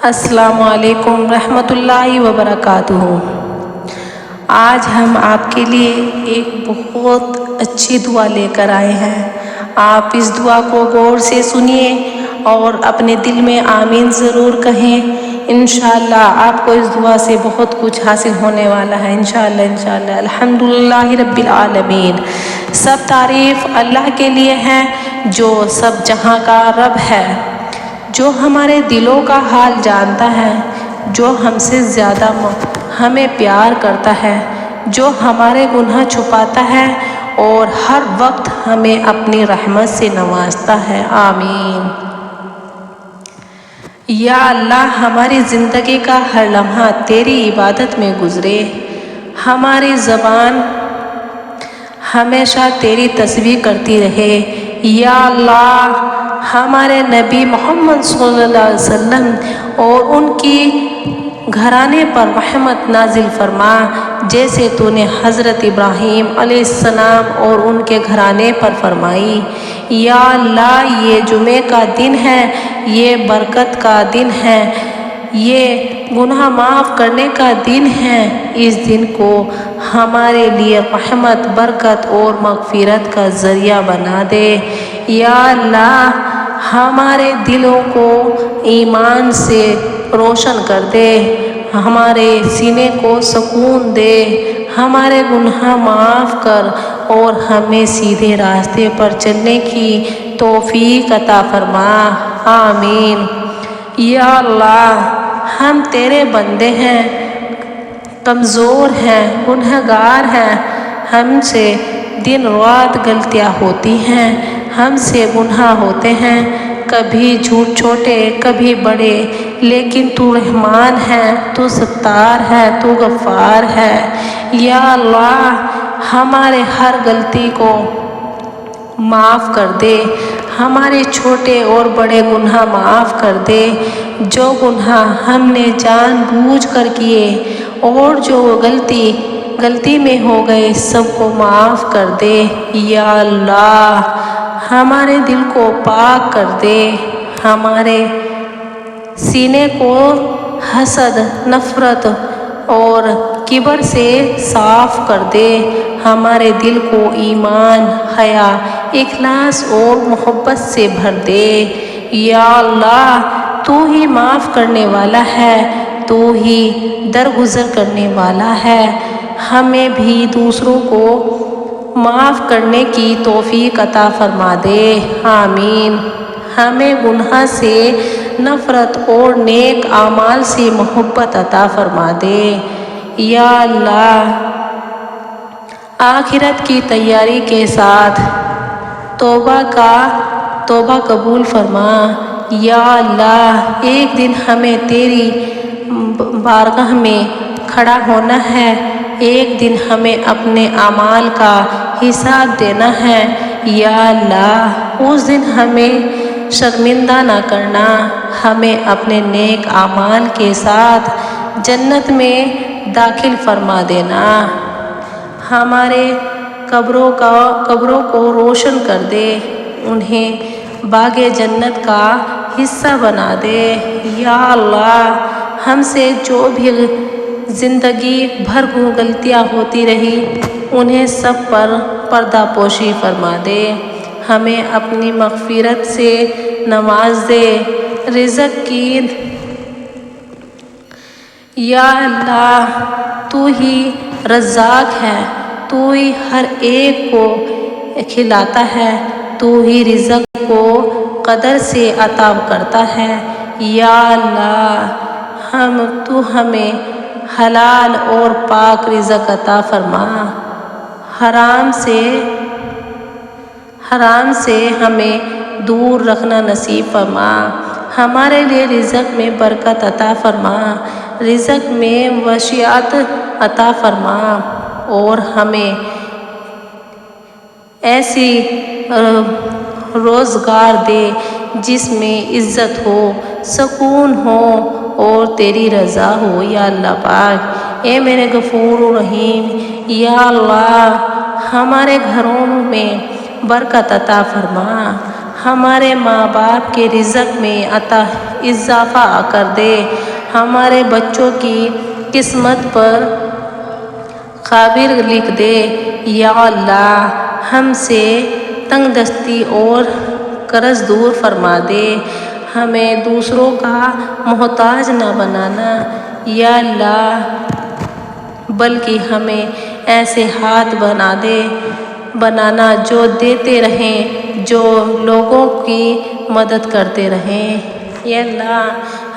السلام علیکم رحمۃ اللہ وبرکاتہ۔ آج ہم آپ کے لیے ایک بہت اچھی دعا لے کر آئے ہیں۔ آپ اس دعا کو غور سے سنیے اور اپنے دل میں آمین ضرور کہیں۔ انشاءاللہ آپ کو اس دعا سے بہت کچھ حاصل ہونے والا ہے۔ انشاءاللہ الحمدللہ رب العالمین۔ سب تعریف اللہ کے لیے ہے جو سب جہاں کا رب ہے، جو ہمارے دلوں کا حال جانتا ہے، جو ہم سے زیادہ ہمیں پیار کرتا ہے، جو ہمارے گناہ چھپاتا ہے اور ہر وقت ہمیں اپنی رحمت سے نوازتا ہے۔ آمین۔ یا اللہ، ہماری زندگی کا ہر لمحہ تیری عبادت میں گزرے، ہماری زبان ہمیشہ تیری تسبیح کرتی رہے۔ یا اللہ، ہمارے نبی محمد صلی اللہ علیہ وسلم اور ان کی گھرانے پر رحمت نازل فرما، جیسے تو نے حضرت ابراہیم علیہ السلام اور ان کے گھرانے پر فرمائی۔ یا اللہ، یہ جمعے کا دن ہے، یہ برکت کا دن ہے، یہ گناہ معاف کرنے کا دن ہے۔ اس دن کو ہمارے لیے رحمت، برکت اور مغفرت کا ذریعہ بنا دے۔ یا اللہ، ہمارے دلوں کو ایمان سے روشن کر دے، ہمارے سینے کو سکون دے، ہمارے گناہ معاف کر اور ہمیں سیدھے راستے پر چلنے کی توفیق عطا فرما۔ آمین۔ یا اللہ، ہم تیرے بندے ہیں، کمزور ہیں، گنہگار ہیں، ہم سے دن رات غلطیاں ہوتی ہیں، ہم سے گناہ ہوتے ہیں، کبھی چھوٹے کبھی بڑے، لیکن تو رحمان ہے، تو ستار ہے، تو غفار ہے۔ یا اللہ، ہمارے ہر غلطی کو معاف کر دے، ہمارے چھوٹے اور بڑے گناہ معاف کر دے۔ جو گناہ ہم نے جان بوجھ کر کیے اور جو غلطی میں ہو گئے، سب کو معاف کر دے۔ یا اللہ، ہمارے دل کو پاک کر دے، ہمارے سینے کو حسد، نفرت اور کبر سے صاف کر دے، ہمارے دل کو ایمان، حیا، اخلاص اور محبت سے بھر دے۔ یا اللہ، تو ہی معاف کرنے والا ہے، تو ہی درگزر کرنے والا ہے، ہمیں بھی دوسروں کو معاف کرنے کی توفیق عطا فرما دے۔ آمین۔ ہمیں گناہ سے نفرت اور نیک اعمال سے محبت عطا فرما دے۔ یا اللہ، آخرت کی تیاری کے ساتھ توبہ قبول فرما۔ یا اللہ، ایک دن ہمیں تیری بارگاہ میں کھڑا ہونا ہے، ایک دن ہمیں اپنے اعمال کا حساب دینا ہے۔ یا اللہ، اس دن ہمیں شرمندہ نہ کرنا، ہمیں اپنے نیک اعمال کے ساتھ جنت میں داخل فرما دینا، ہمارے قبروں کو روشن کر دے، انہیں باغ جنت کا حصہ بنا دے۔ یا اللہ، ہم سے جو بھی زندگی بھر غلطیاں ہوتی رہی، انہیں سب پر پردہ پوشی فرما دے، ہمیں اپنی مغفرت سے نواز دے، رزق کی۔ یا اللہ، تو ہی رزاق ہے، تو ہی ہر ایک کو کھلاتا ہے، تو ہی رزق کو قدر سے عطا کرتا ہے۔ یا اللہ، تو ہمیں حلال اور پاک رزق عطا فرما، حرام سے ہمیں دور رکھنا نصیب فرما، ہمارے لیے رزق میں برکت عطا فرما، رزق میں وسعت عطا فرما، اور ہمیں ایسی روزگار دے جس میں عزت ہو، سکون ہو اور تیری رضا ہو۔ یا اللہ پاک، اے میرے غفور رحیم، یا اللہ، ہمارے گھروں میں برکت عطا فرما، ہمارے ماں باپ کے رزق میں اضافہ کر دے، ہمارے بچوں کی قسمت پر خیر لکھ دے۔ یا اللہ ہم سے تنگ دستی اور قرض دور فرما دے، ہمیں دوسروں کا محتاج نہ بنانا یا اللہ، بلکہ ہمیں ایسے ہاتھ بنانا جو دیتے رہیں، جو لوگوں کی مدد کرتے رہیں۔ یا اللہ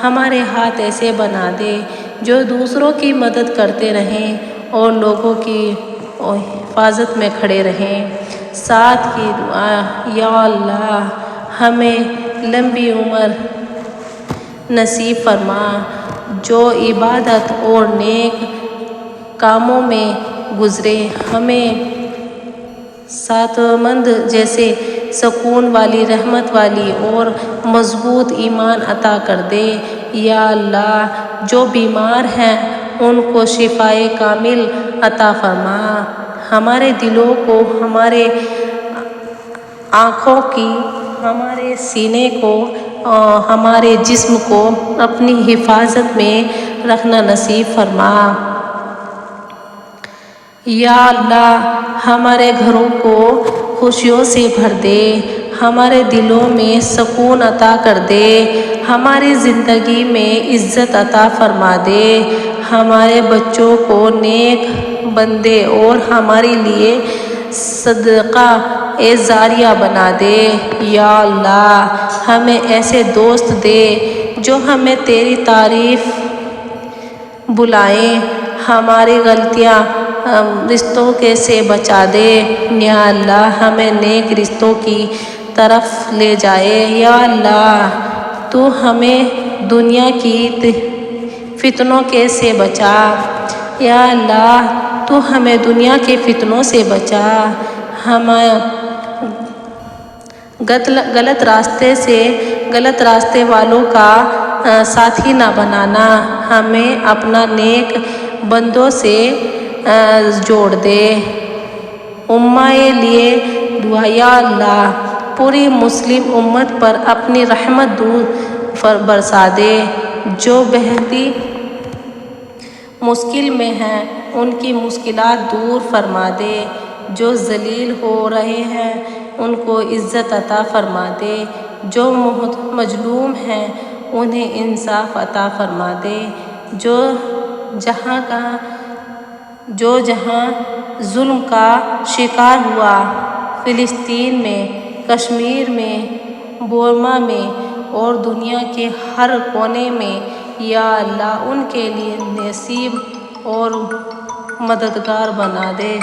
ہمارے ہاتھ ایسے بنا دے جو دوسروں کی مدد کرتے رہیں اور لوگوں کی حفاظت میں کھڑے رہیں۔ ساتھ کی دعا، یا اللہ ہمیں لمبی عمر نصیب فرما، جو عبادت اور نیک کاموں میں گزرے، ہمیں صحت مند جیسے سکون والی، رحمت والی اور مضبوط ایمان عطا کر دے۔ یا اللہ جو بیمار ہیں ان کو شفائے کامل عطا فرما، ہمارے دلوں کو، ہمارے آنکھوں کی، ہمارے سینے کو، ہمارے جسم کو اپنی حفاظت میں رکھنا نصیب فرما۔ یا اللہ ہمارے گھروں کو خوشیوں سے بھر دے، ہمارے دلوں میں سکون عطا کر دے، ہماری زندگی میں عزت عطا فرما دے، ہمارے بچوں کو نیک بندے اور ہمارے لیے صدقہ جاریہ بنا دے۔ یا اللہ ہمیں ایسے دوست دے جو ہمیں تیری طرف بلائیں، ہماری غلطیاں رشتوں سے بچا دے۔ یا اللہ ہمیں نیک رشتوں کی طرف لے جائے۔ یا اللہ تو ہمیں دنیا کی فتنوں سے بچا، یا اللہ تو ہمیں دنیا کے فتنوں سے بچا، ہمیں غلط راستے والوں کا ساتھی نہ بنانا، ہمیں اپنا نیک بندوں سے جوڑ دے۔ امہ لیے دعا، یا اللہ پوری مسلم امت پر اپنی رحمت برسا دے، جو بہتی مشکل میں ہیں ان کی مشکلات دور فرما دے، جو ذلیل ہو رہے ہیں ان کو عزت عطا فرما دے، جو مظلوم ہیں انہیں انصاف عطا فرما دے، جو جہاں ظلم کا شکار ہوا، فلسطین میں، کشمیر میں، برما میں اور دنیا کے ہر کونے میں، یا اللہ ان کے لیے نصیب اور مددگار بنا دے۔